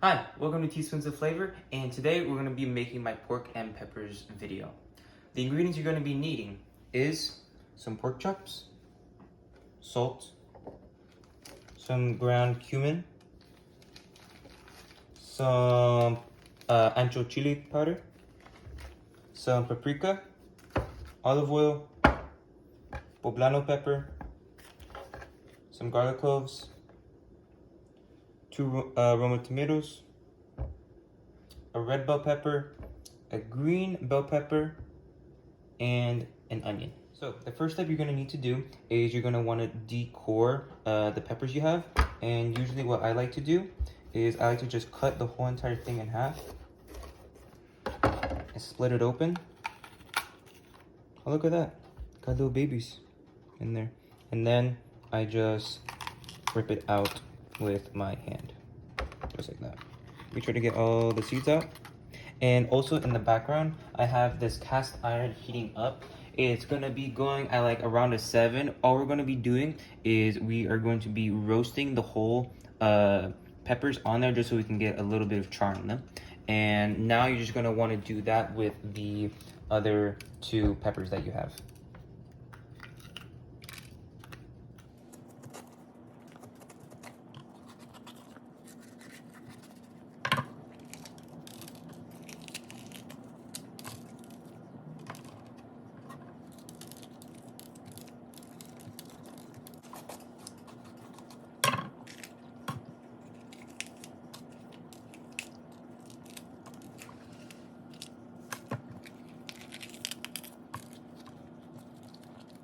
Hi, welcome to Teaspoons of Flavor, and today we're going to be making my pork and peppers video. The ingredients you're going to be needing is some pork chops, salt, some ground cumin, some Ancho Chile powder, some paprika, olive oil, Poblano pepper, some garlic cloves, 2 Roma tomatoes, a red bell pepper, a green bell pepper, and an onion. So the first step you're going to need to do is you're going to want to decore the peppers you have. And usually what I like to do is I like to just cut the whole entire thing in half and split it open. Oh, look at that. Got little babies in there. And then I just rip it out with my hand, just like that. Make sure to get all the seeds out. And also in the background, I have this cast iron heating up. It's gonna be going at like around a 7. All we're gonna be doing is we are going to be roasting the whole peppers on there just so we can get a little bit of char on them. And now you're just gonna want to do that with the other 2 peppers that you have.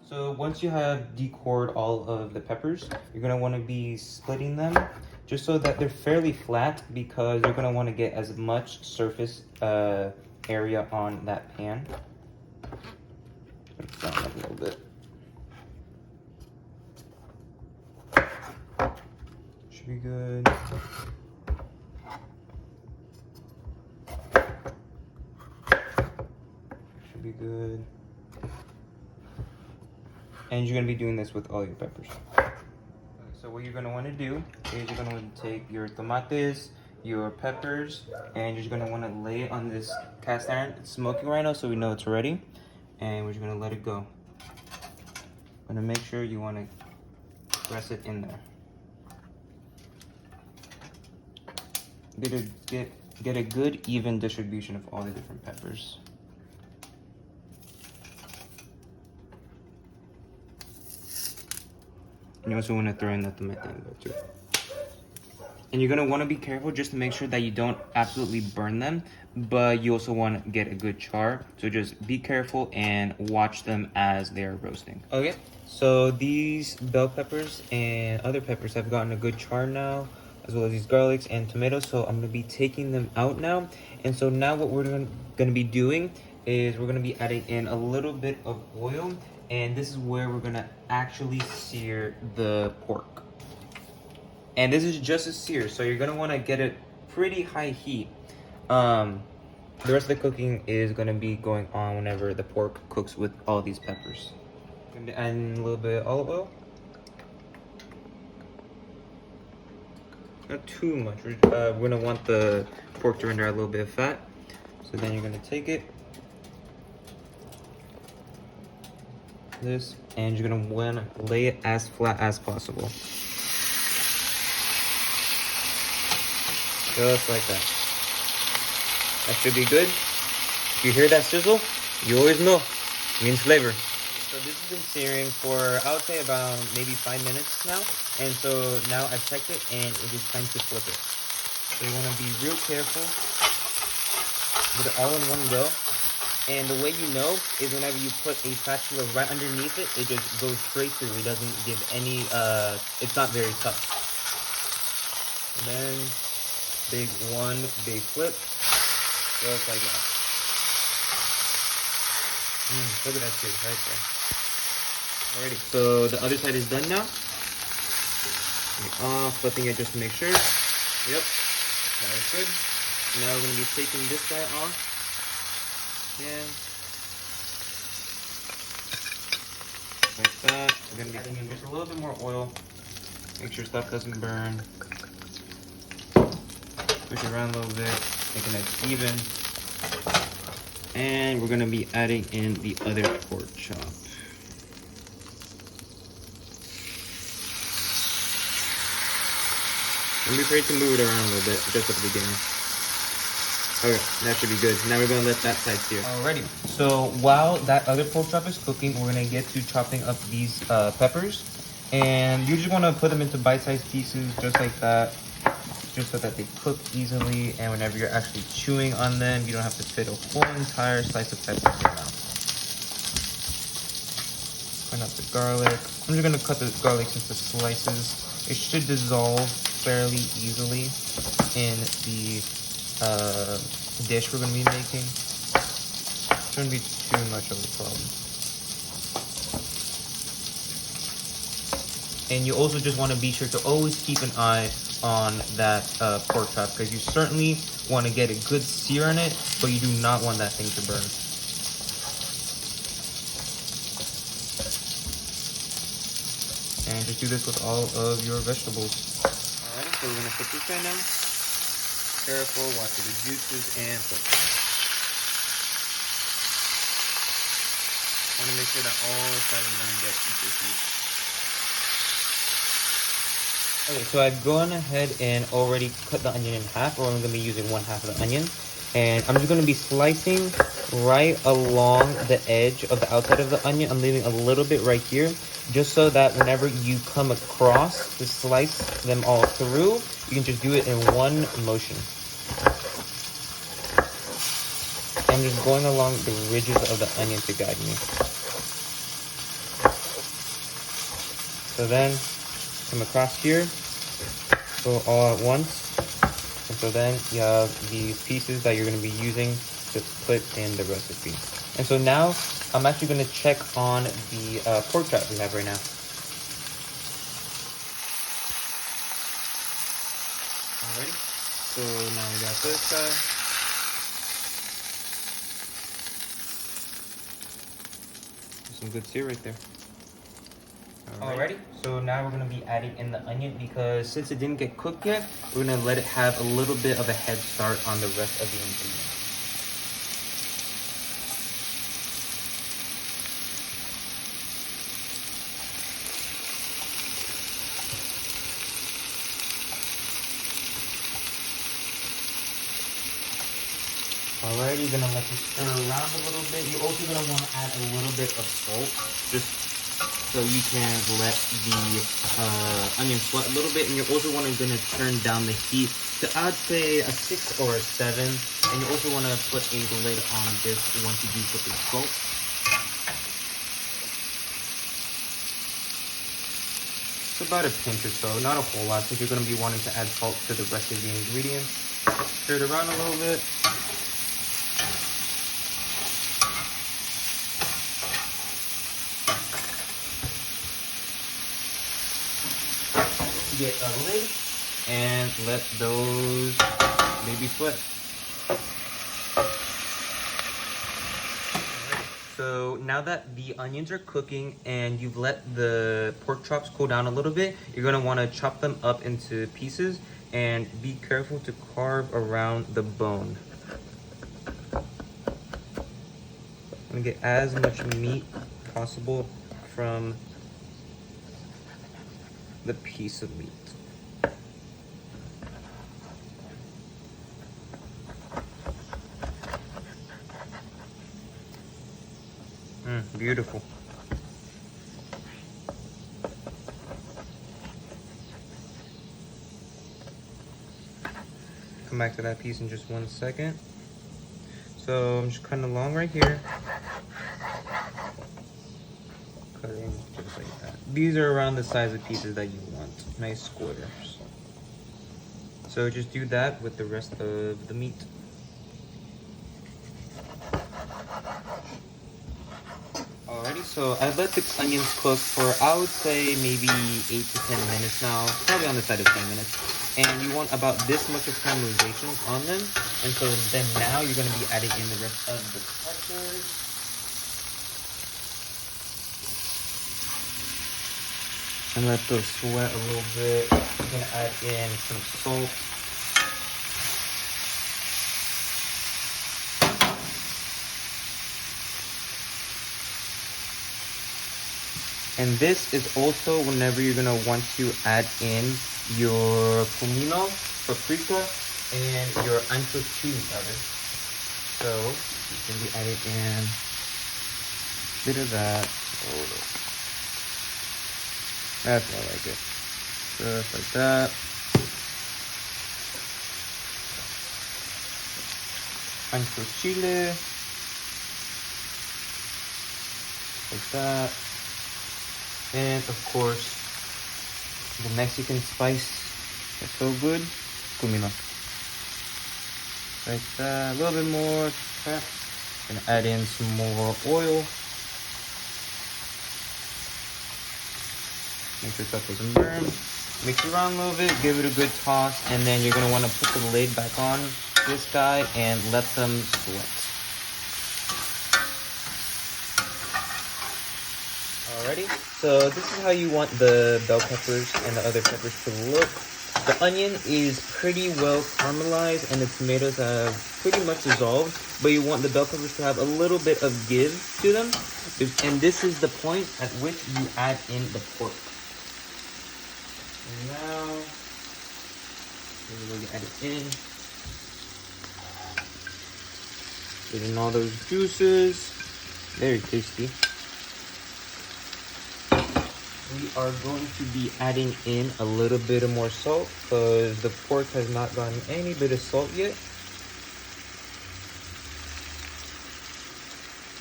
So once you have decored all of the peppers, you're gonna wanna be splitting them just so that they're fairly flat, because you're gonna wanna get as much surface area on that pan. Let's down up a little bit. Should be good. Should be good. And you're gonna be doing this with all your peppers. So what you're gonna wanna do is you're gonna want to take your tomates, your peppers, and you're just gonna wanna lay it on this cast iron. It's smoking right now, so we know it's ready. And we're just gonna let it go. Gonna make sure you wanna press it in there. Get a good even distribution of all the different peppers. And you also want to throw in the tomato in there too. And you're going to want to be careful just to make sure that you don't absolutely burn them, but you also want to get a good char. So just be careful and watch them as they're roasting. Okay, so these bell peppers and other peppers have gotten a good char now, as well as these garlics and tomatoes. So I'm going to be taking them out now. And so now what we're going to be doing is we're going to be adding in a little bit of oil. And this is where we're gonna actually sear the pork. And this is just a sear, so you're gonna wanna get it pretty high heat. The rest of the cooking is gonna be going on whenever the pork cooks with all these peppers. I'm gonna add in a little bit of olive oil. Not too much. We're gonna want the pork to render a little bit of fat. So then you're gonna take it, this, and you're gonna want to lay it as flat as possible, just like that. That should be good. If you hear that sizzle, you always know it means flavor. So this has been searing for, I would say, about maybe 5 minutes now. And so now I've checked it and it is time to flip it. So you want to be real careful, put it all in one go. And the way you know is whenever you put a spatula right underneath it, it just goes straight through. It doesn't give any, it's not very tough. And then, big flip, just like that. Look at that too, right there. Alrighty, so the other side is done now. Flipping it just to make sure. Yep, that is good. Now we're going to be taking this guy off. Again, like that. We're gonna be adding in just a little bit more oil. Make sure stuff doesn't burn. Push it around a little bit, making it even. And we're gonna be adding in the other pork chop. Don't be afraid to move it around a little bit, just at the beginning. Okay, that should be good. Now we're gonna let that side sear. Alrighty, so while that other pork chop is cooking, we're gonna get to chopping up these peppers. And you just wanna put them into bite-sized pieces, just like that, just so that they cook easily. And whenever you're actually chewing on them, you don't have to fit a whole entire slice of pepper in your mouth. Put up the garlic. I'm just gonna cut the garlic into slices. It should dissolve fairly easily in the dish we're gonna be making. Shouldn't be too much of a problem. And you also just want to be sure to always keep an eye on that pork chop, because you certainly want to get a good sear on it, but you do not want that thing to burn. And just do this with all of your vegetables. Alright, so we're gonna put this right now. Careful, watch the juices and flip. Want to make sure that all sides are gonna get equal heat. Okay, so I've gone ahead and already cut the onion in half. We're only gonna be using 1/2 of the onion. And I'm just gonna be slicing right along the edge of the outside of the onion. I'm leaving a little bit right here, just so that whenever you come across to slice them all through, you can just do it in one motion. I'm just going along the ridges of the onion to guide me. So then, come across here, go all at once. And so then you have these pieces that you're going to be using to put in the recipe. And so now I'm actually going to check on the pork chop we have right now. Alrighty, so now we got this guy. Some good sear right there. Alrighty, so now we're going to be adding in the onion, because since it didn't get cooked yet, we're going to let it have a little bit of a head start on the rest of the ingredients. Alrighty, you're gonna let this stir around a little bit. You're also gonna want to add a little bit of salt, just so you can let the onion sweat a little bit. And you're also gonna turn down the heat to, I'd say, a 6 or a 7. And you also want to put a lid on this once you do put the salt. It's about a pinch or so, not a whole lot, since you're gonna be wanting to add salt to the rest of the ingredients. Stir it around a little bit. Get a lid and let those babies sweat. So now that the onions are cooking and you've let the pork chops cool down a little bit, you're gonna want to chop them up into pieces and be careful to carve around the bone. I'm gonna get as much meat possible from the piece of meat. Beautiful. Come back to that piece in just 1 second. So I'm just cutting along right here. Cutting just like that. These are around the size of pieces that you want. Nice squares. So just do that with the rest of the meat. Alrighty, so I've let the onions cook for, I would say, maybe 8 to 10 minutes now. Probably on the side of 10 minutes. And you want about this much of caramelization on them. And so then now you're going to be adding in the rest of the peppers. And let those sweat a little bit. You're going to add in some salt. And this is also whenever you're gonna want to add in your Cumino, Paprika, and your Ancho Chile powder. So you can be adding in a bit of that. Oh, that's more like it. Just like that. Ancho Chile. Like that. And of course, the Mexican spice is so good. Cumin. Like that. A little bit more. Okay. Gonna add in some more oil. Make sure stuff doesn't burn. Mix it around a little bit, give it a good toss, and then you're gonna want to put the lid back on this guy and let them sweat. Alrighty, so this is how you want the bell peppers and the other peppers to look. The onion is pretty well caramelized and its tomatoes have pretty much dissolved, but you want the bell peppers to have a little bit of give to them. And this is the point at which you add in the pork. And now, we're going to add it in. Get in all those juices. Very tasty. We are going to be adding in a little bit of more salt because the pork has not gotten any bit of salt yet.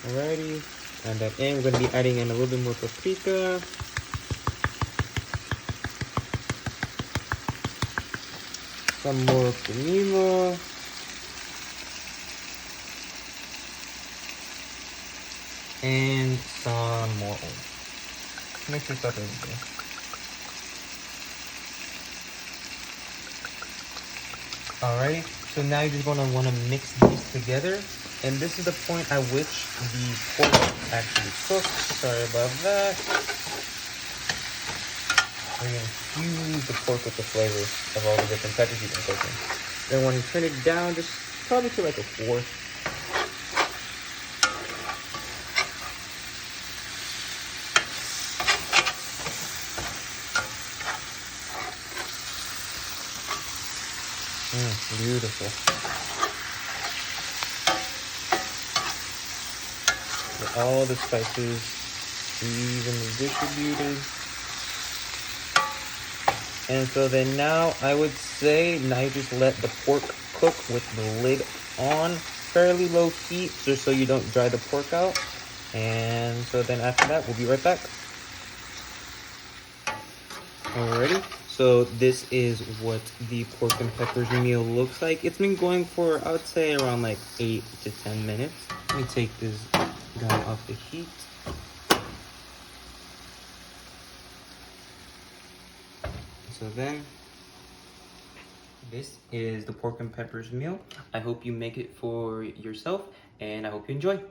Alrighty, add that in. We're going to be adding in a little bit more paprika. Some more Cumin. And some more oil. Mix this up everything. Alright, so now you're just going to want to mix these together. And this is the point at which the pork actually cooks. Sorry about that. We're going to infuse the pork with the flavor of all the different peppers you've been cooking. Then when you turn it down, just probably to like a 4. Beautiful. Get all the spices evenly distributed. And so then now I would say now you just let the pork cook with the lid on fairly low heat just so you don't dry the pork out. And so then after that we'll be right back. Alrighty. So this is what the pork and peppers meal looks like. It's been going for, I would say, around like 8 to 10 minutes. Let me take this guy off the heat. So then, this is the pork and peppers meal. I hope you make it for yourself, and I hope you enjoy.